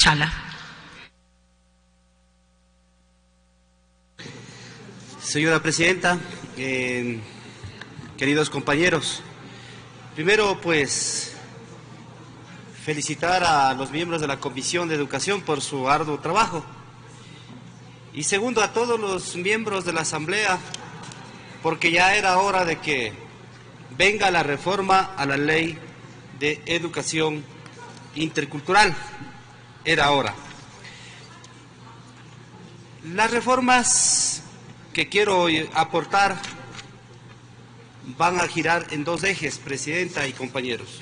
Chala. Señora Presidenta, queridos compañeros, primero pues felicitar a los miembros de la Comisión de Educación por su arduo trabajo y segundo a todos los miembros de la Asamblea porque ya era hora de que venga la reforma a la Ley de Educación Intercultural, era hora. Las reformas que quiero aportar van a girar en dos ejes, Presidenta y compañeros.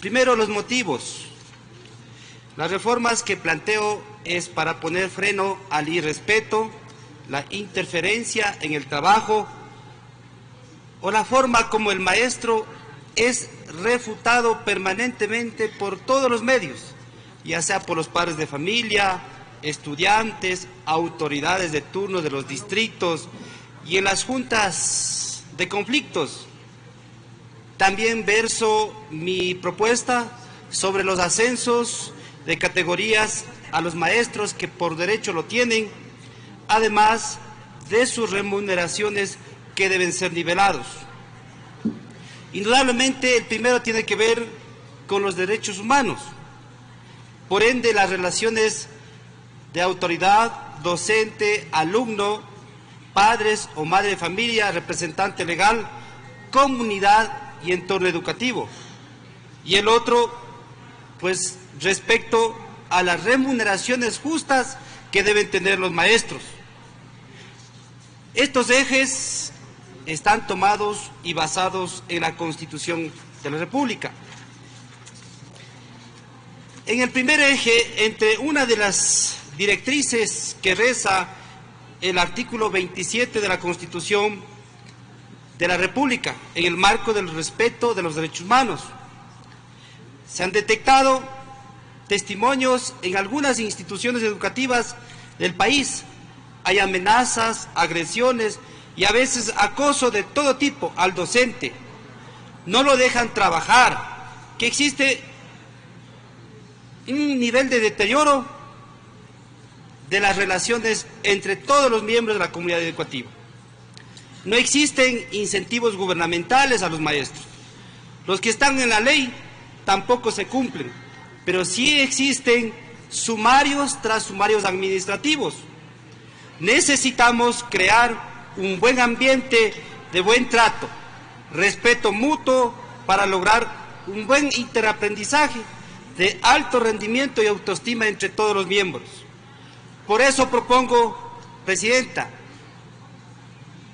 Primero, los motivos. Las reformas que planteo es para poner freno al irrespeto, la interferencia en el trabajo o la forma como el maestro es refutado permanentemente por todos los medios, ya sea por los padres de familia, estudiantes, autoridades de turno de los distritos y en las juntas de conflictos. También verso mi propuesta sobre los ascensos de categorías a los maestros que por derecho lo tienen, además de sus remuneraciones que deben ser nivelados. Indudablemente el primero tiene que ver con los derechos humanos, por ende las relaciones de autoridad, docente, alumno, padres o madre de familia, representante legal, comunidad y entorno educativo. Y el otro, pues respecto a las remuneraciones justas que deben tener los maestros. Estos ejes están tomados y basados en la Constitución de la República. En el primer eje, entre una de las directrices que reza el artículo 27 de la Constitución de la República, en el marco del respeto de los derechos humanos, se han detectado testimonios en algunas instituciones educativas del país. Hay amenazas, agresiones y a veces acoso de todo tipo al docente. No lo dejan trabajar, que existe un nivel de deterioro de las relaciones entre todos los miembros de la comunidad educativa. No existen incentivos gubernamentales a los maestros. Los que están en la ley tampoco se cumplen, pero sí existen sumarios tras sumarios administrativos. Necesitamos crear un buen ambiente de buen trato, respeto mutuo para lograr un buen interaprendizaje de alto rendimiento y autoestima entre todos los miembros. Por eso propongo, Presidenta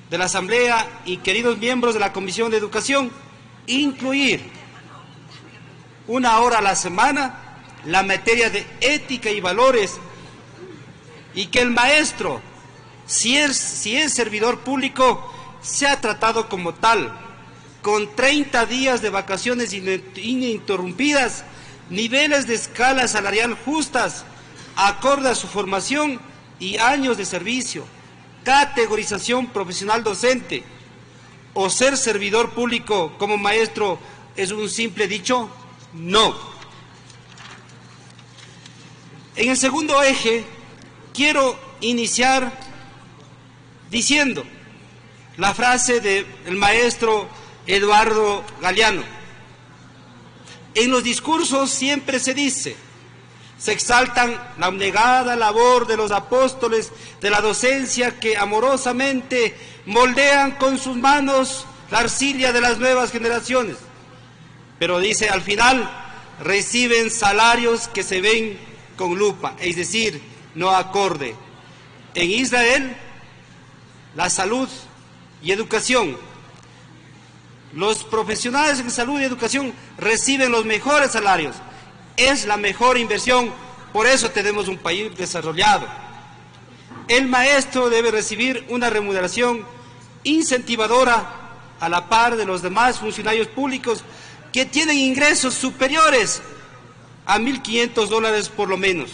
de la Asamblea y queridos miembros de la Comisión de Educación, incluir 1 hora a la semana la materia de ética y valores y que el maestro, si es servidor público, sea tratado como tal, con 30 días de vacaciones ininterrumpidas, niveles de escala salarial justas, acorde a su formación y años de servicio, categorización profesional docente. ¿O ser servidor público como maestro es un simple dicho? No. En el segundo eje quiero iniciar diciendo la frase del maestro Eduardo Galeano. En los discursos siempre se dice, se exaltan la abnegada labor de los apóstoles de la docencia que amorosamente moldean con sus manos la arcilla de las nuevas generaciones. Pero dice al final, reciben salarios que se ven con lupa, es decir, no acorde. En Israel, la salud y educación, los profesionales en salud y educación reciben los mejores salarios. Es la mejor inversión, por eso tenemos un país desarrollado. El maestro debe recibir una remuneración incentivadora a la par de los demás funcionarios públicos que tienen ingresos superiores a $1.500 por lo menos.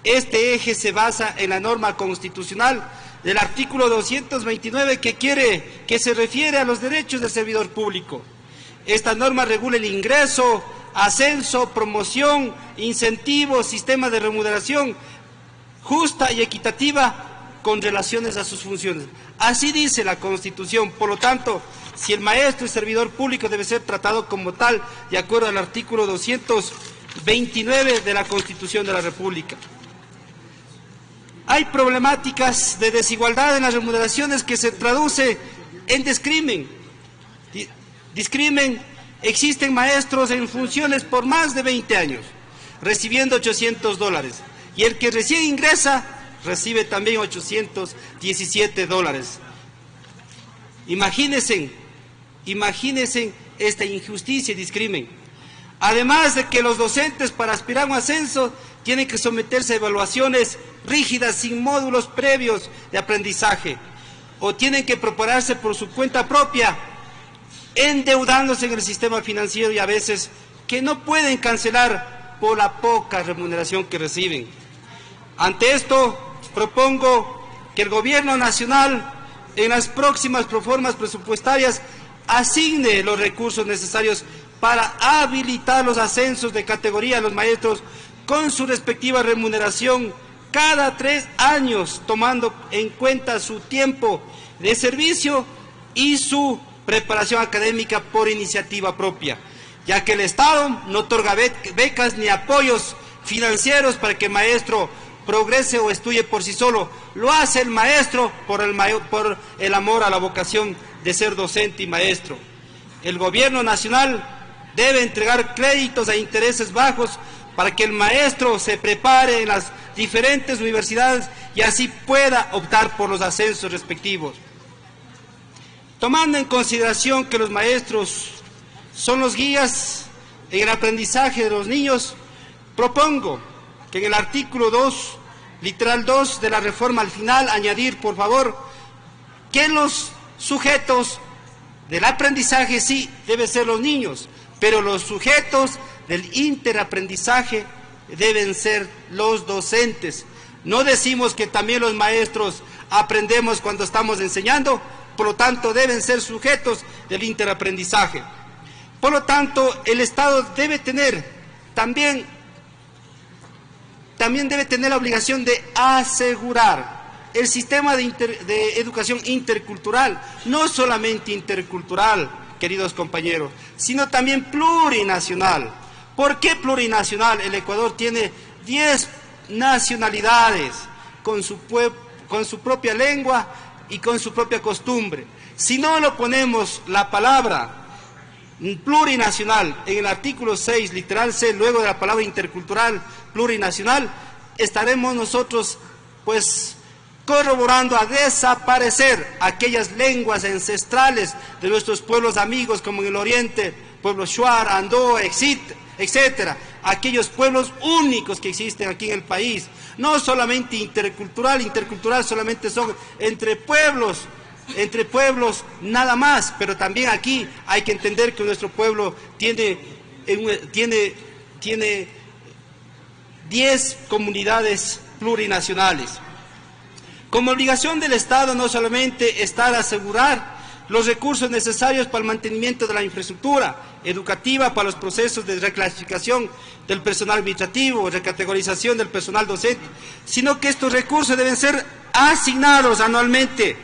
Este eje se basa en la norma constitucional del artículo 229 que se refiere a los derechos del servidor público. Esta norma regula el ingreso ascenso, promoción, incentivos, sistema de remuneración justa y equitativa con relaciones a sus funciones. Así dice la Constitución. Por lo tanto, si el maestro y servidor público debe ser tratado como tal, de acuerdo al artículo 229 de la Constitución de la República. Hay problemáticas de desigualdad en las remuneraciones que se traduce en discrimen. Existen maestros en funciones por más de 20 años, recibiendo $800, y el que recién ingresa recibe también $817. Imagínense esta injusticia y discrimen. Además de que los docentes, para aspirar a un ascenso, tienen que someterse a evaluaciones rígidas sin módulos previos de aprendizaje, o tienen que prepararse por su cuenta propia, endeudándose en el sistema financiero, y a veces que no pueden cancelar por la poca remuneración que reciben. Ante esto, propongo que el Gobierno Nacional, en las próximas proformas presupuestarias, asigne los recursos necesarios para habilitar los ascensos de categoría a los maestros con su respectiva remuneración cada 3 años, tomando en cuenta su tiempo de servicio y su preparación académica por iniciativa propia, ya que el Estado no otorga becas ni apoyos financieros para que el maestro progrese o estudie por sí solo. Lo hace el maestro por el amor a la vocación de ser docente y maestro. El Gobierno Nacional debe entregar créditos a intereses bajos para que el maestro se prepare en las diferentes universidades y así pueda optar por los ascensos respectivos. Tomando en consideración que los maestros son los guías en el aprendizaje de los niños, propongo que en el artículo 2, literal 2 de la reforma, al final añadir, por favor, que los sujetos del aprendizaje sí deben ser los niños, pero los sujetos del interaprendizaje deben ser los docentes. No decimos que también los maestros aprendemos cuando estamos enseñando, por lo tanto deben ser sujetos del interaprendizaje. Por lo tanto, el Estado debe tener también debe tener la obligación de asegurar el sistema de educación intercultural, no solamente intercultural, queridos compañeros, sino también plurinacional. ¿Por qué plurinacional? El Ecuador tiene 10 nacionalidades con su propia lengua y con su propia costumbre. Si no lo ponemos la palabra plurinacional en el artículo 6, literal C, luego de la palabra intercultural, plurinacional, estaremos nosotros pues corroborando a desaparecer aquellas lenguas ancestrales de nuestros pueblos amigos, como en el oriente, pueblo Shuar, Andó, etcétera, aquellos pueblos únicos que existen aquí en el país. No solamente intercultural solamente son entre pueblos nada más, pero también aquí hay que entender que nuestro pueblo tiene 10 comunidades plurinacionales. Como obligación del Estado no solamente está asegurar los recursos necesarios para el mantenimiento de la infraestructura educativa, para los procesos de reclasificación del personal administrativo, recategorización del personal docente, sino que estos recursos deben ser asignados anualmente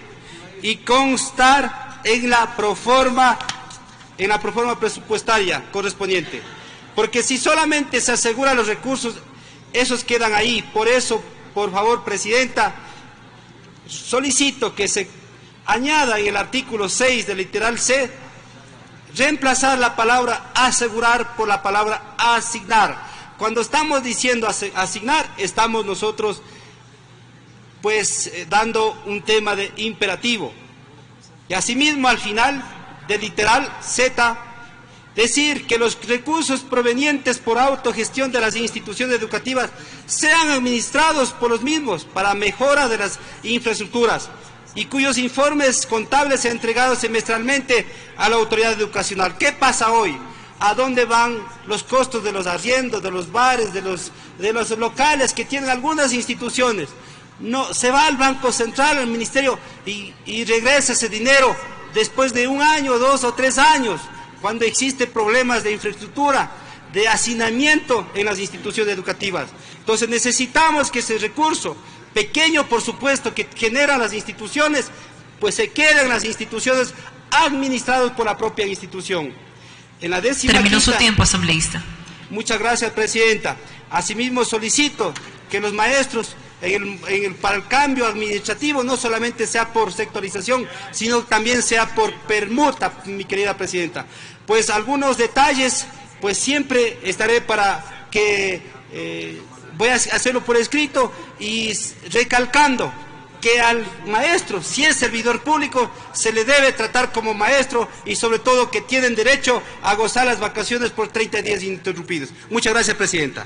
y constar en la proforma presupuestaria correspondiente. Porque si solamente se aseguran los recursos, esos quedan ahí. Por eso, por favor, Presidenta, solicito que se añada en el artículo 6 del literal C, reemplazar la palabra asegurar por la palabra asignar. Cuando estamos diciendo asignar, estamos nosotros pues dando un tema de imperativo. Y asimismo, al final del literal Z, decir que los recursos provenientes por autogestión de las instituciones educativas sean administrados por los mismos para mejora de las infraestructuras y cuyos informes contables sean entregados semestralmente a la autoridad educacional. ¿Qué pasa hoy? ¿A dónde van los costos de los arriendos, de los bares, de los locales que tienen algunas instituciones? No, se va al Banco Central, al Ministerio, y regresa ese dinero después de 1 año, 2 o 3 años, cuando existen problemas de infraestructura. de hacinamiento en las instituciones educativas. Entonces necesitamos que ese recurso, pequeño por supuesto, que generan las instituciones, pues se queden las instituciones administradas por la propia institución. En la 15ª... Terminó su tiempo, asambleísta. Muchas gracias, presidenta. Asimismo solicito que los maestros para el cambio administrativo no solamente sea por sectorización, sino también sea por permuta, mi querida presidenta. Pues algunos detalles, pues siempre estaré para que voy a hacerlo por escrito y recalcando que al maestro, si es servidor público, se le debe tratar como maestro y sobre todo que tienen derecho a gozar las vacaciones por 30 días ininterrumpidos. Muchas gracias, presidenta.